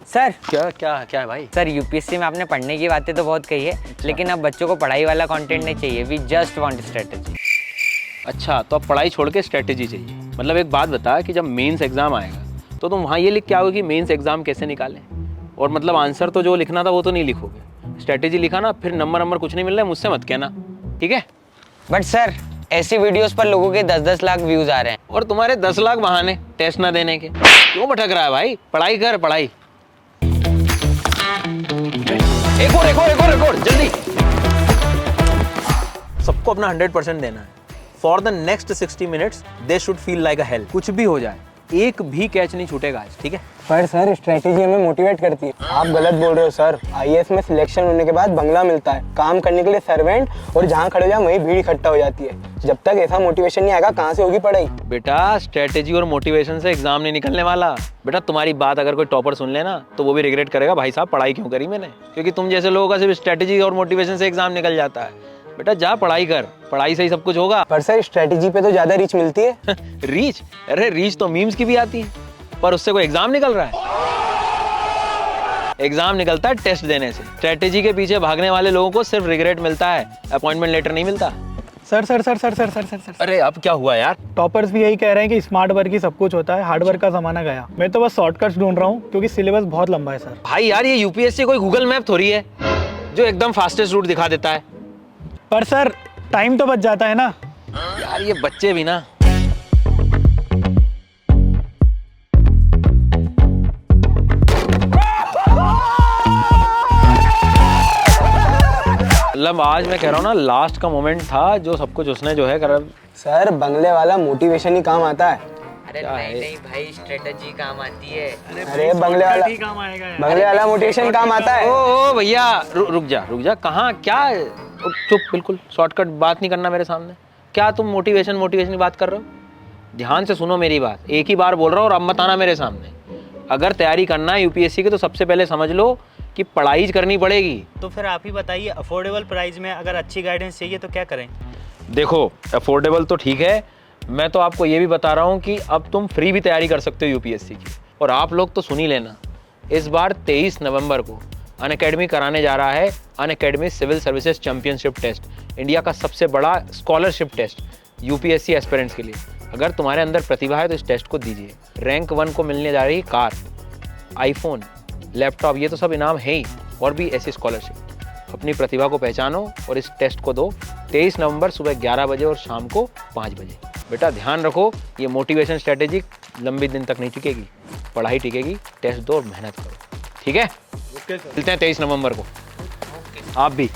Sir क्या क्या क्या है भाई? सर यूपीएससी में आपने पढ़ने की बातें तो बहुत कही है, लेकिन अब बच्चों को पढ़ाई वाला कंटेंट नहीं चाहिए। We just want strategy. अच्छा, तो अब पढ़ाई छोड़ के स्ट्रेटेजी चाहिए। मतलब एक बात बता कि जब मेंस एग्जाम आएगा तो तुम वहाँ ये लिख के आओगे कि मेंस एग्जाम कैसे निकालें, और मतलब आंसर तो जो लिखना था वो तो नहीं लिखोगे, स्ट्रेटेजी लिखा ना, फिर नंबर कुछ नहीं मिल रहा है मुझसे मत कहना, ठीक है? बट सर ऐसी वीडियोस पर लोगों के 10-10 लाख व्यूज आ रहे हैं। और तुम्हारे 10 लाख बहाने टेस्ट ना देने के। क्यों भटक रहा है भाई? पढ़ाई कर, पढ़ाई। एक और जल्दी। सबको अपना 100% देना है। For the next 60 minutes they should feel like a hello. कुछ भी हो जाए, एक भी कैच नहीं छूटेगा आज, ठीक है? पर सर स्ट्रेटेजी हमें मोटिवेट करती है। आप गलत बोल रहे हो सर। आईएएस में सिलेक्शन होने के बाद बंगला मिलता है, काम करने के लिए सर्वेंट, और जहाँ खड़े हो जाए वहीं भीड़ इकट्ठा हो जाती है। जब तक ऐसा मोटिवेशन नहीं आएगा कहाँ से होगी पढ़ाई? बेटा स्ट्रेटेजी और मोटिवेशन से एग्जाम नहीं निकलने वाला। बेटा तुम्हारी बात अगर कोई टॉपर सुन लेना तो वो भी रिग्रेट करेगा, भाई साहब पढ़ाई क्यों करी मैंने, क्योंकि तुम जैसे लोगों का सिर्फ स्ट्रेटेजी और मोटिवेशन से एग्जाम निकल जाता है। बेटा जा पढ़ाई कर, पढ़ाई से ही सब कुछ होगा। पर सर स्ट्रेटेजी पे तो ज्यादा रीच मिलती है। रीच? अरे रीच तो मीम्स की भी आती है, पर उससे कोई एग्जाम निकल रहा है? एग्जाम निकलता है टेस्ट देने से। स्ट्रेटेजी के पीछे भागने वाले लोगों को सिर्फ रिग्रेट मिलता है, अपॉइंटमेंट लेटर नहीं मिलता। Sir sir sir sir sir sir sir sir अरे अब क्या हुआ यार? टॉपर्स भी यही कह रहे हैं कि स्मार्ट वर्क ही सब कुछ होता है, हार्ड वर्क का जमाना गया। मैं तो बस शॉर्टकट्स ढूंढ रहा हूँ क्योंकि सिलेबस बहुत लंबा है सर। भाई यार ये यूपीएससी कोई गूगल मैप थोड़ी है जो एकदम फास्टेस्ट रूट दिखा देता है। पर सर टाइम तो बच जाता है ना। यार ये बच्चे भी ना। मतलब आज मैं कह रहा हूँ ना, लास्ट का मोमेंट था जो सब कुछ उसने जो है कर। सर बंगले वाला मोटिवेशन ही काम आता है। अरे नहीं भाई, स्ट्रेटजी काम आती है। अरे बंगले वाला मोटिवेशन काम आता है। ओ भैया रुक जा। कहाँ क्या? चुप, बिल्कुल शॉर्टकट बात नहीं करना मेरे सामने। क्या तुम मोटिवेशन की बात कर रहे हो? ध्यान से सुनो मेरी बात, एक ही बार बोल रहा हूँ और अब मत आना मेरे सामने। अगर तैयारी करना है यूपीएससी की तो सबसे पहले समझ लो कि पढ़ाई करनी पड़ेगी। तो फिर आप ही बताइए, अफोर्डेबल प्राइस में अगर अच्छी गाइडेंस चाहिए तो क्या करें? देखो अफोर्डेबल तो ठीक है, मैं तो आपको ये भी बता रहा हूँ कि अब तुम फ्री भी तैयारी कर सकते हो यूपीएससी की। और आप लोग तो सुन ही लेना, इस बार 23 नवंबर को अनअकैडमी कराने जा रहा है Unacademy civil services championship test, India का सबसे बड़ा स्कॉलरशिप टेस्ट यूपीएससी एस्पिरेंट्स के लिए। अगर तुम्हारे अंदर प्रतिभा है तो इस टेस्ट को दीजिए। रैंक 1 को मिलने जा रही कार, आईफोन, लैपटॉप, ये तो सब इनाम है ही, और भी ऐसी स्कॉलरशिप। अपनी प्रतिभा को पहचानो और इस टेस्ट को दो। 23 नवंबर सुबह 11 बजे और शाम को 5 बजे। बेटा ध्यान रखो, ये मोटिवेशन स्ट्रेटेजी लंबी दिन तक नहीं टिकेगी, पढ़ाई टिकेगी। टेस्ट दो और मेहनत करो, ठीक है? मिलते हैं 23 नवंबर को। आप भी।